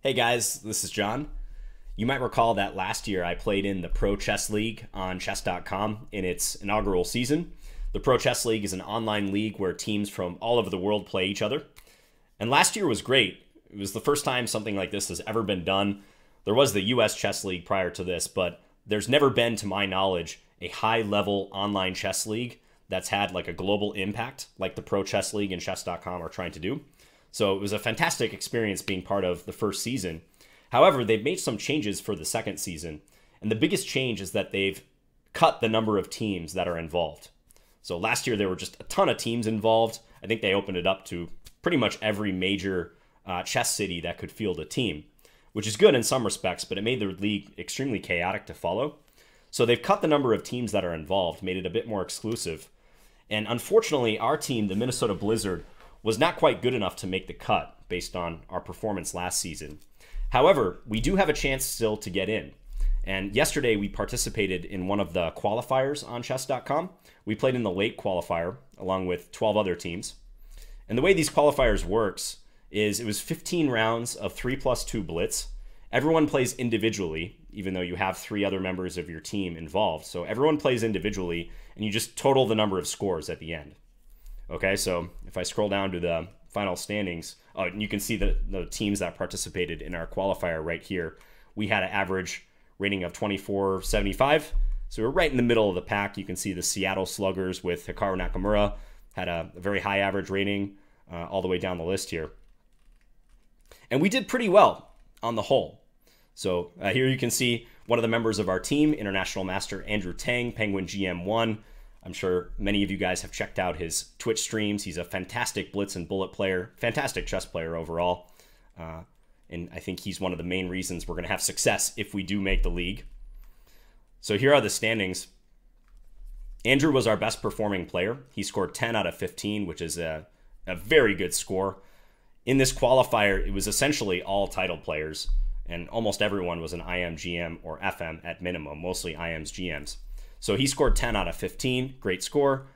Hey guys, this is John. You might recall that last year I played in the Pro Chess League on chess.com in its inaugural season. The Pro Chess League is an online league where teams from all over the world play each other. And last year was great. It was the first time something like this has ever been done. There was the US Chess League prior to this, but there's never been, to my knowledge, a high-level online chess league that's had like a global impact like the Pro Chess League and chess.com are trying to do. So it was a fantastic experience being part of the first season. However, they've made some changes for the second season. And the biggest change is that they've cut the number of teams that are involved. So last year there were just a ton of teams involved. I think they opened it up to pretty much every major chess city that could field a team, which is good in some respects, but it made the league extremely chaotic to follow. So they've cut the number of teams that are involved, made it a bit more exclusive. And unfortunately, our team, the Minnesota Blizzard, was not quite good enough to make the cut based on our performance last season. However, we do have a chance still to get in. And yesterday we participated in one of the qualifiers on chess.com. We played in the late qualifier along with 12 other teams. And the way these qualifiers works is it was 15 rounds of 3+2 blitz. Everyone plays individually, even though you have 3 other members of your team involved. So everyone plays individually, and you just total the number of scores at the end. Okay, so if I scroll down to the final standings, you can see the teams that participated in our qualifier right here. We had an average rating of 2475, so we're right in the middle of the pack. You can see the Seattle Sluggers with Hikaru Nakamura had a very high average rating all the way down the list here. And we did pretty well on the whole. So here you can see one of the members of our team, International Master Andrew Tang, Penguin GM1. I'm sure many of you guys have checked out his Twitch streams. He's a fantastic blitz and bullet player, fantastic chess player overall. And I think he's one of the main reasons we're going to have success if we do make the league. So here are the standings. Andrew was our best performing player. He scored 10 out of 15, which is a very good score. In this qualifier, it was essentially all title players, and almost everyone was an IM, GM, or FM at minimum, mostly IMs, GMs. So he scored 10 out of 15, great score.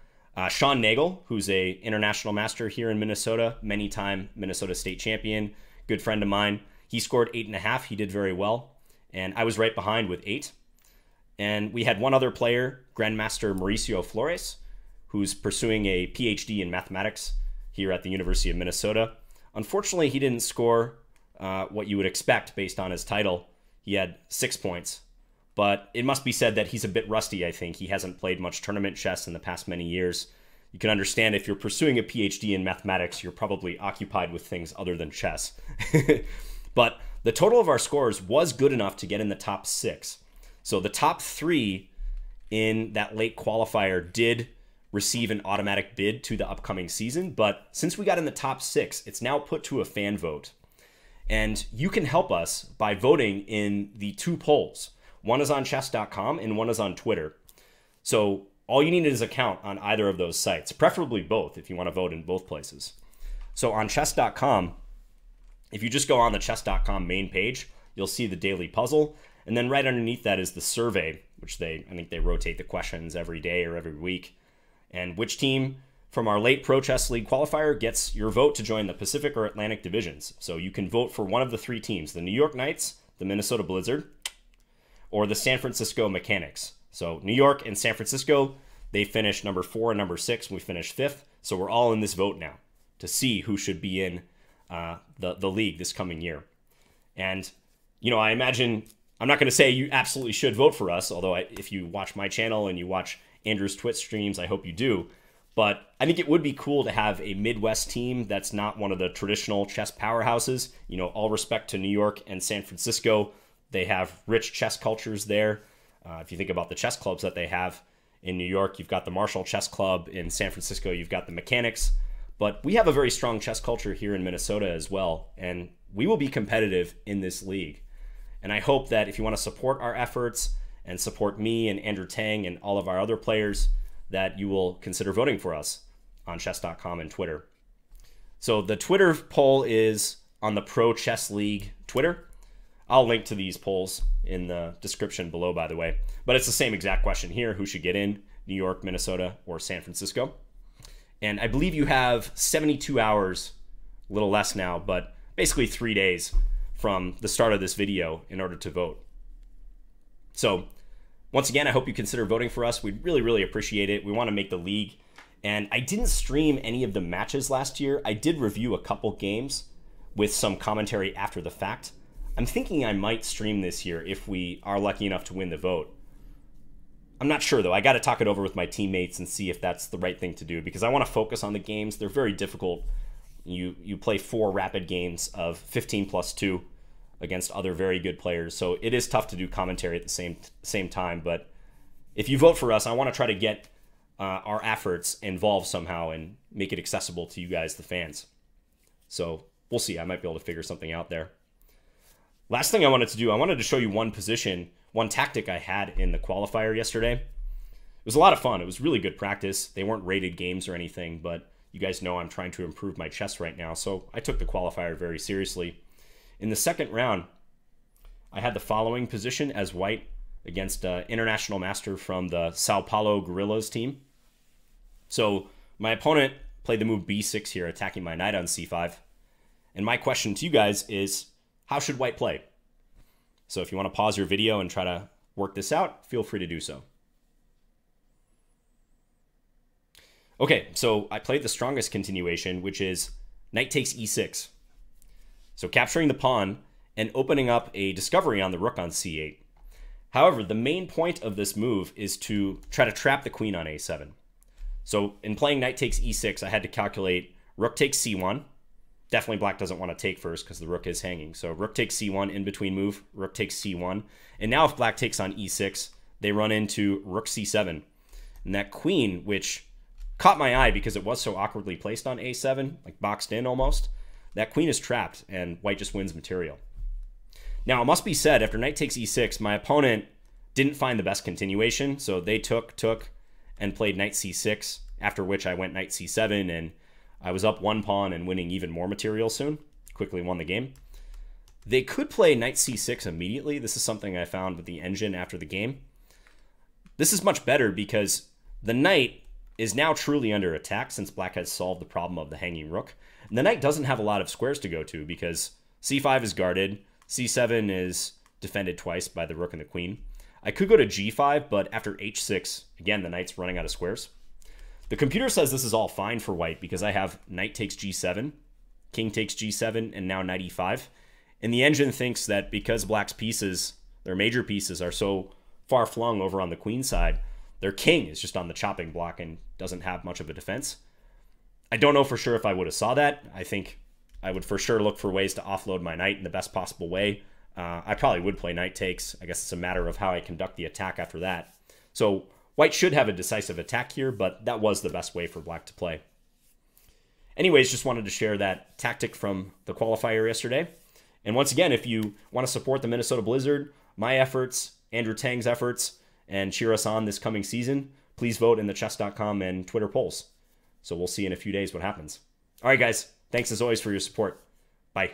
Sean Nagel, who's a international master here in Minnesota, many-time Minnesota state champion, good friend of mine. He scored 8.5, he did very well. And I was right behind with 8. And we had one other player, Grandmaster Mauricio Flores, who's pursuing a PhD in mathematics here at the University of Minnesota. Unfortunately, he didn't score what you would expect based on his title. He had 6 points. But it must be said that he's a bit rusty, I think. He hasn't played much tournament chess in the past many years. You can understand if you're pursuing a PhD in mathematics, you're probably occupied with things other than chess. But the total of our scores was good enough to get in the top 6. So the top 3 in that late qualifier did receive an automatic bid to the upcoming season. But since we got in the top 6, it's now put to a fan vote. And you can help us by voting in the 2 polls. One is on chess.com and one is on Twitter. So all you need is an account on either of those sites, preferably both if you want to vote in both places. So on chess.com, if you just go on the chess.com main page, you'll see the daily puzzle. And then right underneath that is the survey, which I think they rotate the questions every day or every week. And which team from our late Pro Chess League qualifier gets your vote to join the Pacific or Atlantic divisions. So you can vote for one of the 3 teams, the New York Knights, the Minnesota Blizzard, or the San Francisco Mechanics. So New York and San Francisco, they finished number 4 and number 6, and we finished 5th. So we're all in this vote now to see who should be in the league this coming year. And, you know, I imagine, I'm not going to say you absolutely should vote for us, although if you watch my channel and you watch Andrew's Twitch streams, I hope you do. But I think it would be cool to have a Midwest team that's not one of the traditional chess powerhouses. You know, all respect to New York and San Francisco. They have rich chess cultures there. If you think about the chess clubs that they have in New York, you've got the Marshall Chess Club. In San Francisco, you've got the Mechanics. But we have a very strong chess culture here in Minnesota as well, and we will be competitive in this league. And I hope that if you want to support our efforts and support me and Andrew Tang and all of our other players, that you will consider voting for us on chess.com and Twitter. So the Twitter poll is on the Pro Chess League Twitter. I'll link to these polls in the description below, by the way. But it's the same exact question here. Who should get in? New York, Minnesota, or San Francisco? And I believe you have 72 hours, a little less now, but basically 3 days from the start of this video in order to vote. So once again, I hope you consider voting for us. We'd really, really appreciate it. We want to make the league. And I didn't stream any of the matches last year. I did review a couple games with some commentary after the fact. I'm thinking I might stream this year if we are lucky enough to win the vote. I'm not sure, though. I got to talk it over with my teammates and see if that's the right thing to do, because I want to focus on the games. They're very difficult. You play 4 rapid games of 15+2 against other very good players, so it is tough to do commentary at the same time. But if you vote for us, I want to try to get our efforts involved somehow and make it accessible to you guys, the fans. So we'll see. I might be able to figure something out there. Last thing I wanted to do, I wanted to show you one tactic I had in the qualifier yesterday. It was a lot of fun. It was really good practice. They weren't rated games or anything, but you guys know I'm trying to improve my chess right now, so I took the qualifier very seriously. In the second round, I had the following position as white against an international master from the Sao Paulo Gorillas team. So my opponent played the move b6 here, attacking my knight on c5. And my question to you guys is, how should white play? So if you want to pause your video and try to work this out, feel free to do so. Okay, so I played the strongest continuation, which is knight takes e6. So capturing the pawn and opening up a discovery on the rook on c8. However, the main point of this move is to try to trap the queen on a7. So in playing knight takes e6, I had to calculate rook takes c1. Definitely black doesn't want to take first because the rook is hanging. So rook takes c1, in between move, rook takes c1. And now if black takes on e6, they run into rook c7. And that queen, which caught my eye because it was so awkwardly placed on a7, like boxed in almost, that queen is trapped and white just wins material. Now, it must be said, after knight takes e6, my opponent didn't find the best continuation, so they took, and played knight c6, after which I went knight c7, and I was up 1 pawn and winning even more material soon. Quickly won the game. They could play knight c6 immediately. This is something I found with the engine after the game. This is much better because the knight is now truly under attack since black has solved the problem of the hanging rook. And the knight doesn't have a lot of squares to go to because c5 is guarded, c7 is defended twice by the rook and the queen. I could go to g5, but after h6, again, the knight's running out of squares. The computer says this is all fine for white because I have knight takes g7, king takes g7, and now knight e5. And the engine thinks that because black's pieces, their major pieces, are so far flung over on the queen side, their king is just on the chopping block and doesn't have much of a defense. I don't know for sure if I would have saw that. I think I would for sure look for ways to offload my knight in the best possible way. I probably would play knight takes. I guess it's a matter of how I conduct the attack after that. So white should have a decisive attack here, but that was the best way for black to play. Anyways, just wanted to share that tactic from the qualifier yesterday. And once again, if you want to support the Minnesota Blizzard, my efforts, Andrew Tang's efforts, and cheer us on this coming season, please vote in the chess.com and Twitter polls. So we'll see in a few days what happens. All right, guys. Thanks as always for your support. Bye.